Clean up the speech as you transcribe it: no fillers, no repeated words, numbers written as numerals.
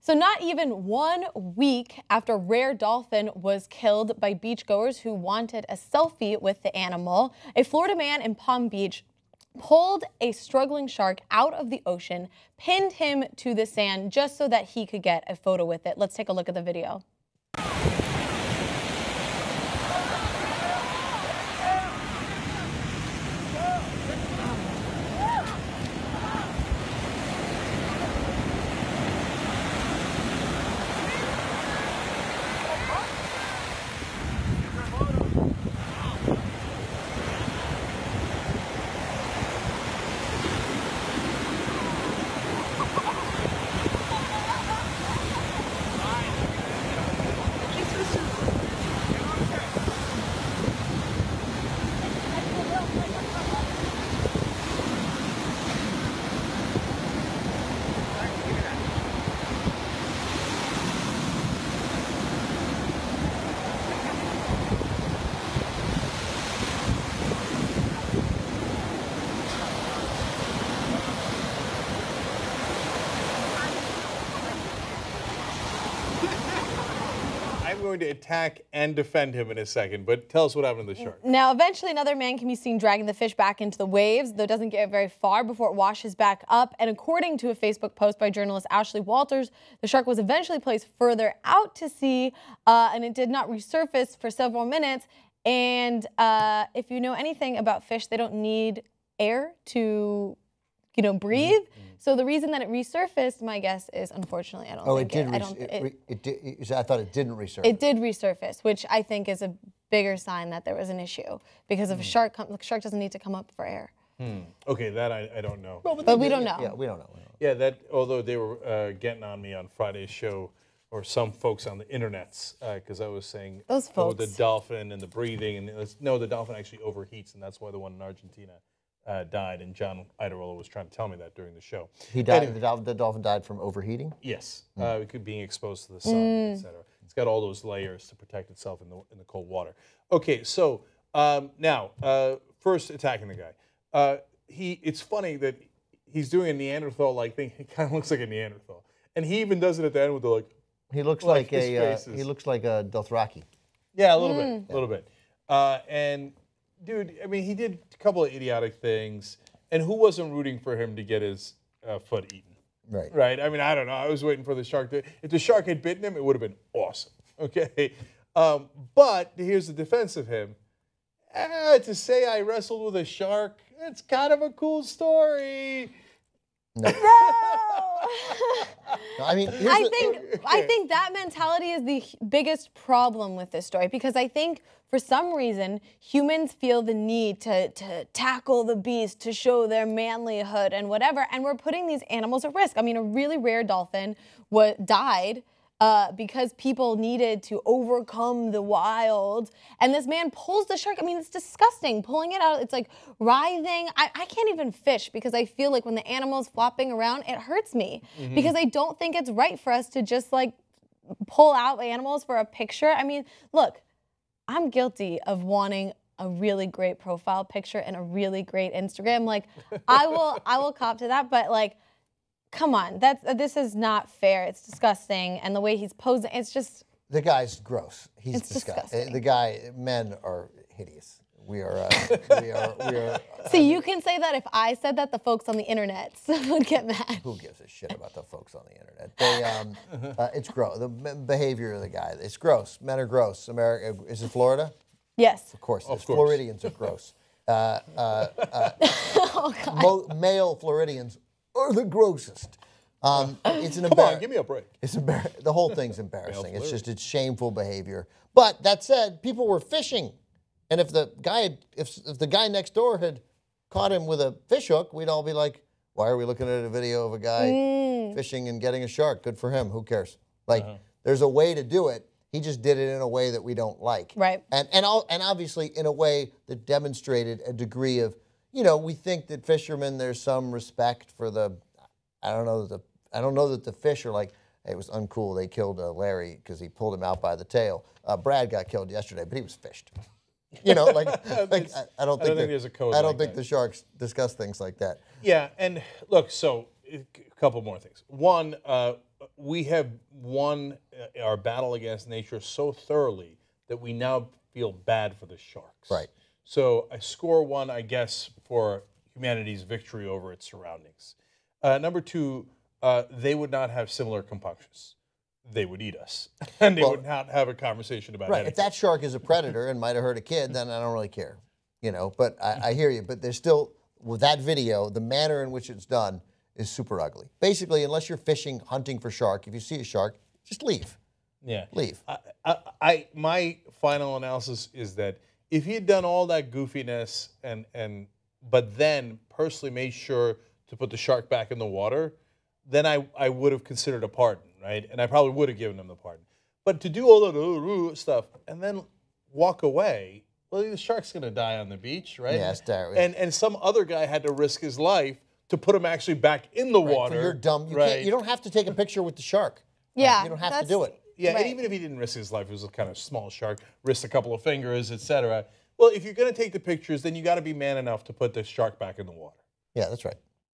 So not even 1 week after a rare dolphin was killed by beachgoers who wanted a selfie with the animal, a Florida man in Palm Beach pulled a struggling shark out of the ocean, pinned him to the sand just so that he could get a photo with it. Let's take a look at the video. I'm going to attack and defend him in a second, but tell us what happened to the shark. Now, eventually another man can be seen dragging the fish back into the waves, though it doesn't get very far before it washes back up. And according to a Facebook post by journalist Ashley Walters, the shark was eventually placed further out to sea, and it did not resurface for several minutes. And if you know anything about fish, they don't need air to, breathe. So the reason that it resurfaced, my guess is, unfortunately, I don't think I thought it didn't resurface. It did resurface, which I think is a bigger sign that there was an issue. Because if a shark doesn't need to come up for air. Okay, that I don't know. But we don't know. Yeah, we don't know. Yeah, that, although they were getting on me on Friday's show, or some folks on the internets, because I was saying Those folks. the dolphin and the breathing, and no, the dolphin actually overheats, and that's why the one in Argentina died, and John Iderola was trying to tell me that during the show. He died. Anyway, the dolphin died from overheating. Yes, being exposed to the sun, etc. It's got all those layers to protect itself in the cold water. Okay, so now first attacking the guy. It's funny that he's doing a Neanderthal-like thing. He kind of looks like a Neanderthal, and he even does it at the end with the like. He looks like a Dothraki. Yeah, a little bit. And dude, I mean, he did a couple of idiotic things, and who wasn't rooting for him to get his foot eaten? Right. Right. I mean, I don't know. I was waiting for the shark to. If the shark had bitten him, it would have been awesome. Okay. But here's the defense of him. To say I wrestled with a shark, it's kind of a cool story. No. I mean, I think that mentality is the biggest problem with this story, because I think for some reason humans feel the need to tackle the beast, to show their manlyhood and whatever, and we're putting these animals at risk. I mean, a really rare dolphin died because people needed to overcome the wild. And this man pulls the shark. I mean, it's disgusting. Pulling it out, it's like writhing. I can't even fish because I feel like when the animal's flopping around, it hurts me. Because I don't think it's right for us to just like pull out animals for a picture. I mean, look, I'm guilty of wanting a really great profile picture and a really great Instagram. Like, I will cop to that, but like, come on, this is not fair. It's disgusting, and the way he's posing, it's just. The guy's gross. He's disgusting. Men are hideous. We are. See, you can say that. If I said that, the folks on the internet would get mad. Who gives a shit about the folks on the internet? It's gross. The behavior of the guy. It's gross. Men are gross. America. Is it Florida? Yes. Of course. Of course. Floridians are gross. Oh, God. Male Floridians are the grossest. It's an Come on, give me a break. It's the whole thing's embarrassing. It's shameful behavior. But that said, people were fishing, and if the guy next door had caught him with a fish hook, we'd all be like, "Why are we looking at a video of a guy fishing and getting a shark? Good for him. Who cares?" Like, there's a way to do it. He just did it in a way that we don't like, right? And obviously in a way that demonstrated a degree of, we think that fishermen, there's some respect for the. I don't know that the fish are like, hey, it was uncool. They killed Larry because he pulled him out by the tail. Brad got killed yesterday, but he was fished. I don't think there's a code. I don't think the sharks discuss things like that. Yeah, and look, so a couple more things. One, we have won our battle against nature so thoroughly that we now feel bad for the sharks. Right. So I score 1, I guess, for humanity's victory over its surroundings. Number 2, they would not have similar compunctions. They would eat us, and they would not have a conversation about Right. etiquette. If that shark is a predator and might have hurt a kid, then I don't really care. You know, but I hear you. But there's still, with that video, the manner in which it's done is super ugly. Basically, unless you're fishing, hunting for shark, if you see a shark, just leave. Yeah. Leave. My final analysis is that if he had done all that goofiness but then personally made sure to put the shark back in the water, then I would have considered a pardon, right? And I probably would have given him the pardon. But to do all that stuff and then walk away, well, the shark's going to die on the beach, right? Yeah, it's terrible. And some other guy had to risk his life to put him actually back in the water. You're dumb. You right? can't. You don't have to take a picture with the shark. Yeah. You don't have to do it. Yeah, Right. and even if he didn't risk his life, it was a kind of small shark, risked a couple of fingers, etc. Well, if you're going to take the pictures, then you got to be man enough to put the shark back in the water. Yeah, that's right.